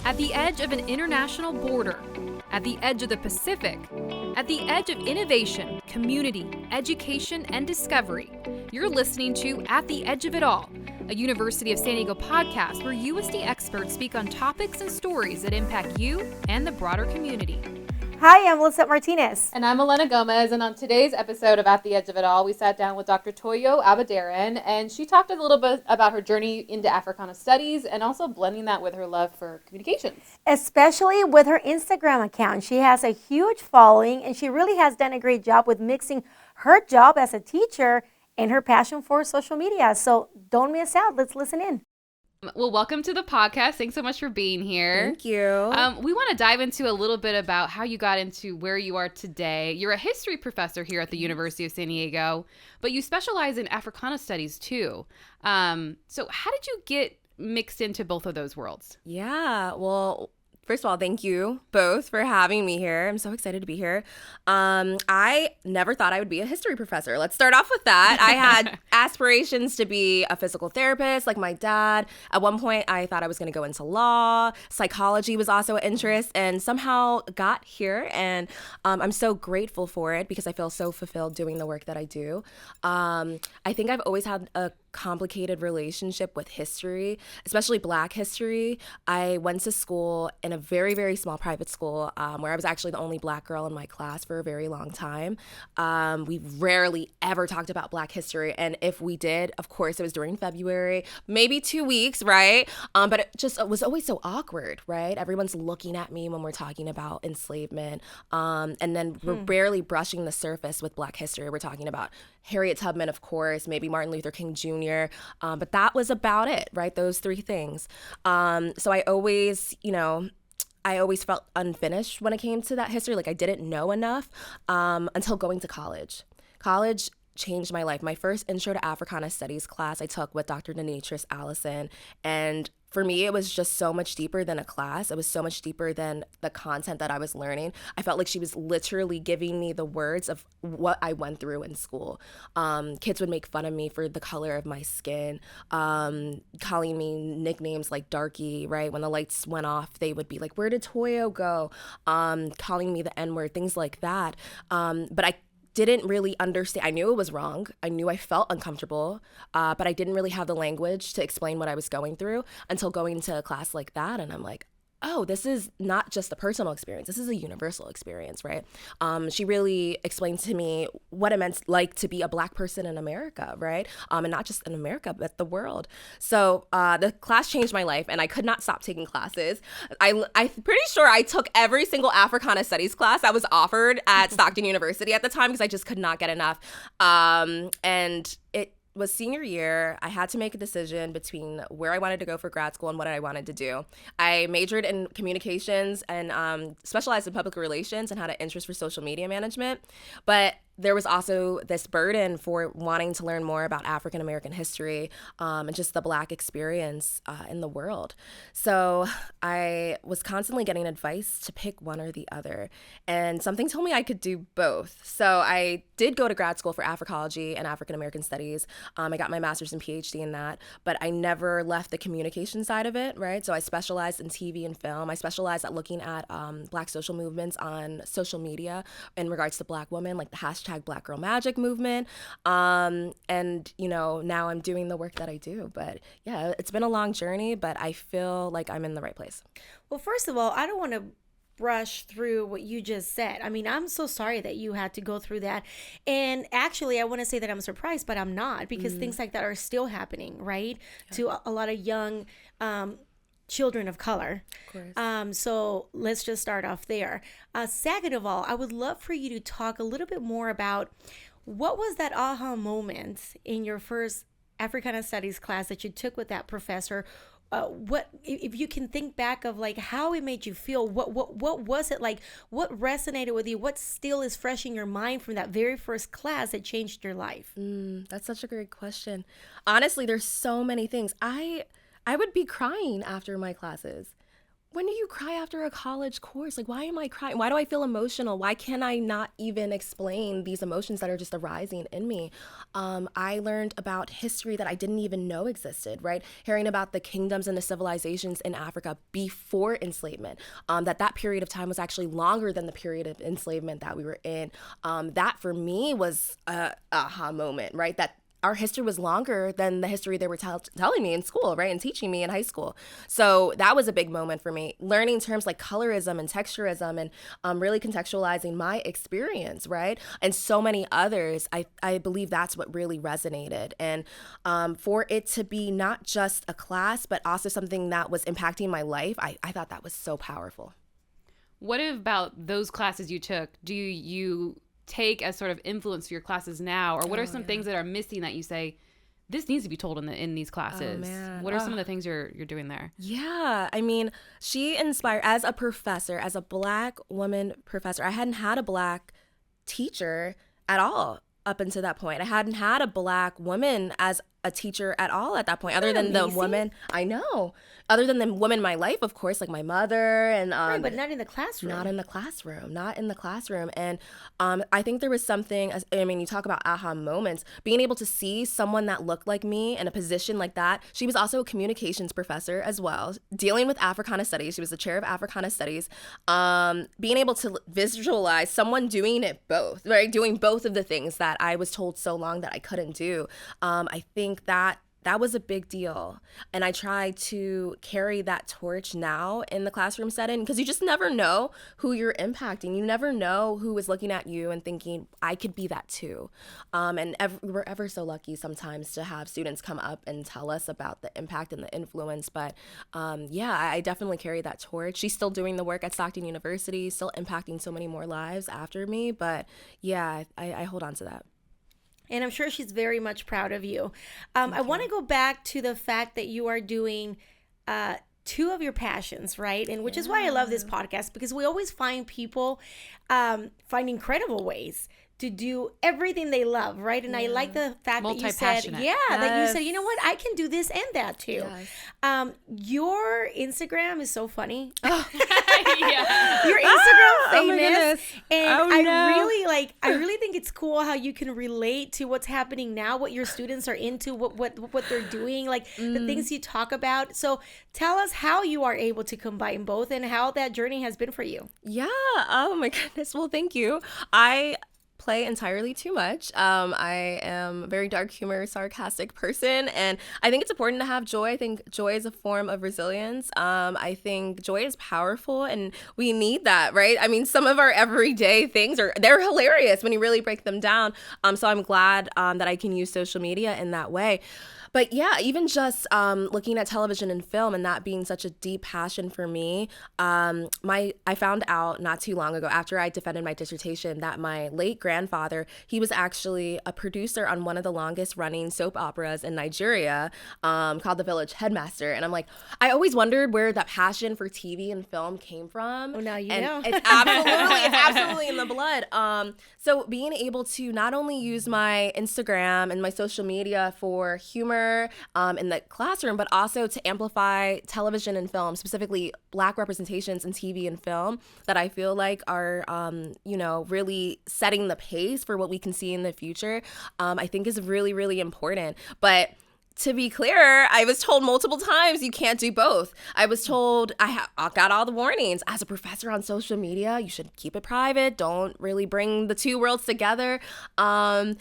At the edge of an international border, at the edge of the Pacific, at the edge of innovation, community, education, and discovery, you're listening to At the Edge of It All, a University of San Diego podcast where USD experts speak on topics and stories that impact you and the broader community. Hi, I'm Lisette Martinez. And I'm Elena Gomez, and on today's episode of At the Edge of It All, we sat down with Dr. Toyo Abadaran, and she talked a little bit about her journey into Africana studies and also blending that with her love for communications. Especially with her Instagram account. She has a huge following, and she really has done a great job with mixing her job as a teacher and her passion for social media. So don't miss out. Let's listen in. Well, welcome to the podcast. Thanks so much for being here. Thank you. We want to dive into a little bit about how you got into where you are today. You're a history professor here at the University of San Diego, but you specialize in Africana studies too. So how did you get mixed into both of those worlds? Yeah, well, first of all, thank you both for having me here. I'm so excited to be here. I never thought I would be a history professor. Let's start off with that. I had aspirations to be a physical therapist like my dad. At one point, I thought I was going to go into law. Psychology was also an interest and somehow got here. And I'm so grateful for it because I feel so fulfilled doing the work that I do. I think I've always had a complicated relationship with history, especially Black history. I went to school in a very, very small private school where I was actually the only Black girl in my class for a very long time. We rarely ever talked about Black history. And if we did, of course, it was during February, maybe 2 weeks, right? But it was always so awkward, right? Everyone's looking at me when we're talking about enslavement. And then we're barely brushing the surface with Black history. We're talking about Harriet Tubman, of course, maybe Martin Luther King Jr., but that was about it, right? Those three things. So I always felt unfinished when it came to that history. Like I didn't know enough until going to college. College changed my life. My first Intro to Africana Studies class I took with Dr. Denitris Allison, and for me, it was just so much deeper than a class. It was so much deeper than the content that I was learning. I felt like she was literally giving me the words of what I went through in school. Kids would make fun of me for the color of my skin, calling me nicknames like Darky, right? When the lights went off, they would be like, "Where did Toyo go?" Calling me the N-word, things like that. But I didn't really understand. I knew it was wrong. I knew I felt uncomfortable, but I didn't really have the language to explain what I was going through until going to a class like that. And I'm like, oh, this is not just a personal experience. This is a universal experience, right? She really explained to me what it meant like to be a Black person in America, right? And not just in America, but the world. So the class changed my life, and I could not stop taking classes. I'm pretty sure I took every single Africana Studies class that was offered at Stockton University at the time because I just could not get enough. And it was senior year. I had to make a decision between where I wanted to go for grad school and what I wanted to do. I majored in communications and specialized in public relations and had an interest for social media management. But there was also this burden for wanting to learn more about African American history and just the Black experience in the world. So I was constantly getting advice to pick one or the other. And something told me I could do both. So I did go to grad school for Africology and African American Studies. I got my master's and PhD in that, but I never left the communication side of it, right? So I specialized in TV and film. I specialized at looking at Black social movements on social media in regards to Black women, like the hashtag Black Girl Magic movement. And, now I'm doing the work that I do. But yeah, it's been a long journey, but I feel like I'm in the right place. Well, first of all, I don't want to brush through what you just said. I mean, I'm so sorry that you had to go through that. And actually, I want to say that I'm surprised, but I'm not, because things like that are still happening, right? Yeah. To a lot of young children of color. Of course. So let's just start off there. Second of all, I would love for you to talk a little bit more about what was that aha moment in your first Africana Studies class that you took with that professor. What, if you can think back of like how it made you feel, what was it like? What resonated with you? What still is fresh in your mind from that very first class that changed your life? That's such a great question. Honestly, there's so many things. I would be crying after my classes. when do you cry after a college course? Like, why am I crying? Why do I feel emotional? Why can I not even explain these emotions that are just arising in me? I learned about history that I didn't even know existed, right? Hearing about the kingdoms and the civilizations in Africa before enslavement, that period of time was actually longer than the period of enslavement that we were in. That for me was a aha moment, right? That our history was longer than the history they were telling me in school, right? And teaching me in high school. So that was a big moment for me. Learning terms like colorism and texturism and really contextualizing my experience, right? And so many others, I believe that's what really resonated. And for it to be not just a class, but also something that was impacting my life, I thought that was so powerful. What about those classes you took? Do you take as sort of influence for your classes now, or what are some things that are missing that you say this needs to be told in these classes? What are some of the things you're doing there? Yeah, I mean, she inspired as a professor, as a Black woman professor. I hadn't had a Black teacher at all up until that point. I hadn't had a Black woman as a teacher at all at that point, other than the woman I know, other than the woman in my life, of course, like my mother and right, but not in the classroom. Not in the classroom. And I think there was something. I mean, you talk about aha moments. Being able to see someone that looked like me in a position like that. She was also a communications professor as well, dealing with Africana studies. She was the chair of Africana studies. Being able to visualize someone doing it both, right, doing both of the things that I was told so long that I couldn't do. I think that was a big deal. And I try to carry that torch now in the classroom setting, because you just never know who you're impacting. You never know who is looking at you and thinking, I could be that too. And we're ever so lucky sometimes to have students come up and tell us about the impact and the influence. But I definitely carry that torch. She's still doing the work at Stockton University, still impacting so many more lives after me. But yeah, I hold on to that. And I'm sure she's very much proud of you. I want to go back to the fact that you are doing two of your passions, right? And which is why I love this podcast, because we always find people find incredible ways to do everything they love, right? And I like the fact that you said, that you said, you know what, I can do this and that too. Yes. Your Instagram is so funny. Oh. Your Instagram famous. And I really think it's cool how you can relate to what's happening now, what your students are into, what they're doing, like the things you talk about. So tell us how you are able to combine both and how that journey has been for you. Yeah. Oh my goodness. Well, thank you. I play entirely too much. I am a very dark humor, sarcastic person, and I think it's important to have joy. I think joy is a form of resilience. I think joy is powerful, and we need that, right? I mean, some of our everyday things they're hilarious when you really break them down. So I'm glad that I can use social media in that way. But yeah, even just looking at television and film and that being such a deep passion for me, I found out not too long ago after I defended my dissertation that my late grandfather, he was actually a producer on one of the longest running soap operas in Nigeria called The Village Headmaster. And I'm like, I always wondered where that passion for TV and film came from. Oh, now you and know. It's absolutely in the blood. So being able to not only use my Instagram and my social media for humor in the classroom, but also to amplify television and film, specifically Black representations in TV and film that I feel like are, really setting the pace for what we can see in the future, I think is really, really important. But to be clear, I was told multiple times you can't do both. I was told I got all the warnings. As a professor on social media, you should keep it private. Don't really bring the two worlds together. I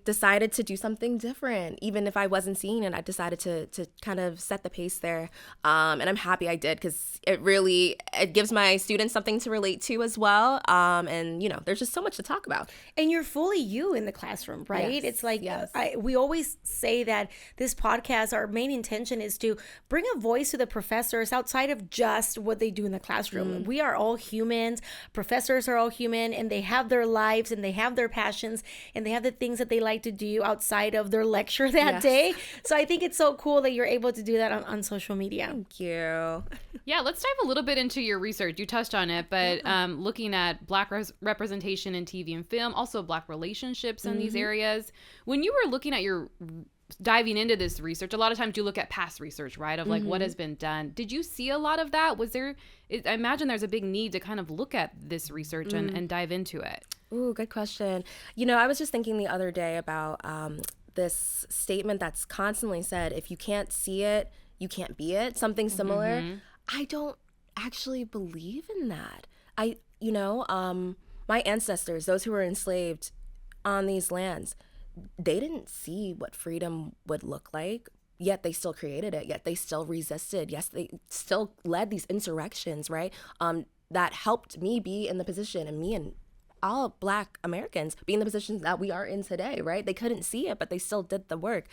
decided to do something different. Even if I wasn't seeing it, I decided to kind of set the pace there. And I'm happy I did, because it gives my students something to relate to as well. There's just so much to talk about. And you're fully you in the classroom, right? Yes. It's like, yes. We always say that this podcast, our main intention is to bring a voice to the professors outside of just what they do in the classroom. We are all humans. Professors are all human, and they have their lives and they have their passions and they have the things that they like to do outside of their lecture that day. So I think it's so cool that you're able to do that on social media. Thank you. Yeah, let's dive a little bit into your research. You touched on it, but looking at Black representation in TV and film, also Black relationships in these areas. When you were looking at your diving into this research, a lot of times you look at past research, right? Of like what has been done. Did you see a lot of that? I imagine there's a big need to kind of look at this research and dive into it. Ooh, good question. I was just thinking the other day about this statement that's constantly said, if you can't see it, you can't be it, something similar. I don't actually believe in that. My ancestors, those who were enslaved on these lands, they didn't see what freedom would look like, yet they still created it, yet they still resisted. Yes, they still led these insurrections, right? That helped me be in the position, and me and all Black Americans be in the positions that we are in today, right? They couldn't see it, but they still did the work.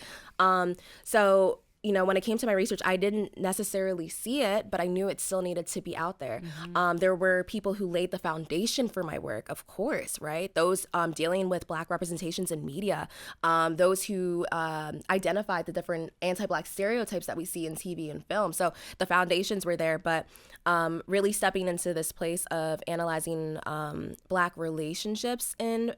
So when it came to my research, I didn't necessarily see it, but I knew it still needed to be out there. There were people who laid the foundation for my work, of course, right? Those dealing with Black representations in media, those who identified the different anti-Black stereotypes that we see in TV and film. So the foundations were there, but really stepping into this place of analyzing Black relationships in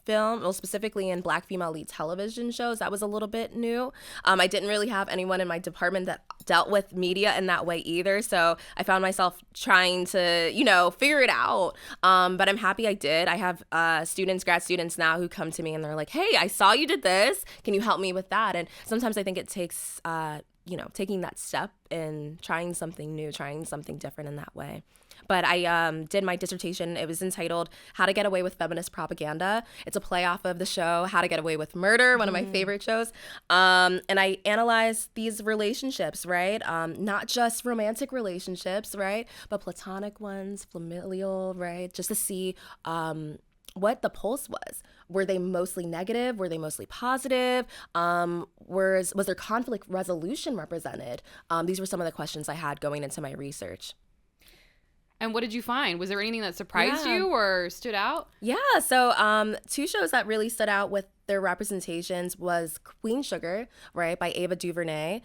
film, well, specifically in Black female lead television shows, that was a little bit new. I didn't really have anyone in my department that dealt with media in that way either, so I found myself trying to, figure it out. But I'm happy I did. I have grad students now who come to me and they're like, hey, I saw you did this. Can you help me with that? And sometimes I think it takes, taking that step and trying something new, trying something different in that way. But I did my dissertation. It was entitled How to Get Away with Feminist Propaganda. It's a play off of the show How to Get Away with Murder, one of my favorite shows. And I analyzed these relationships, right? Not just romantic relationships, right? But platonic ones, familial, right? Just to see what the pulse was. Were they mostly negative? Were they mostly positive? Was there conflict resolution represented? These were some of the questions I had going into my research. And what did you find? Was there anything that surprised you or stood out? Yeah, so two shows that really stood out with their representations was Queen Sugar, right, by Ava DuVernay.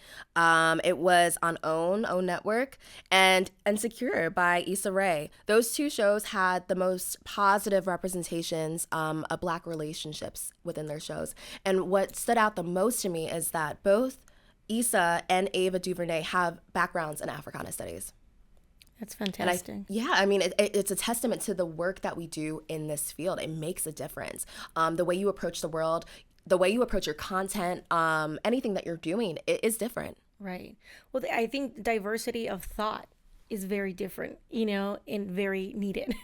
It was on OWN Network, and Insecure by Issa Rae. Those two shows had the most positive representations of Black relationships within their shows. And what stood out the most to me is that both Issa and Ava DuVernay have backgrounds in Africana studies. That's fantastic. It's a testament to the work that we do in this field. It makes a difference. The way you approach the world, the way you approach your content, anything that you're doing, it is different. Right. Well, I think diversity of thought is very different, and very needed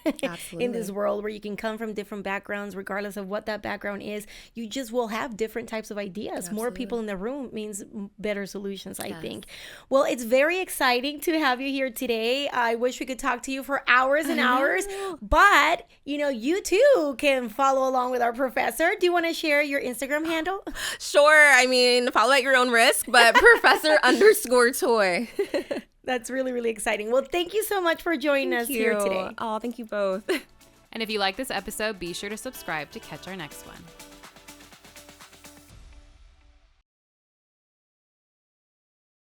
in this world where you can come from different backgrounds, regardless of what that background is. You just will have different types of ideas. Absolutely. More people in the room means better solutions, I think. Well, it's very exciting to have you here today. I wish we could talk to you for hours and hours, but you too can follow along with our professor. Do you want to share your Instagram handle? Sure. Follow at your own risk, but professor_toy. That's really, really exciting. Well, thank you so much for joining us here today. Oh, thank you both. And if you like this episode, be sure to subscribe to catch our next one.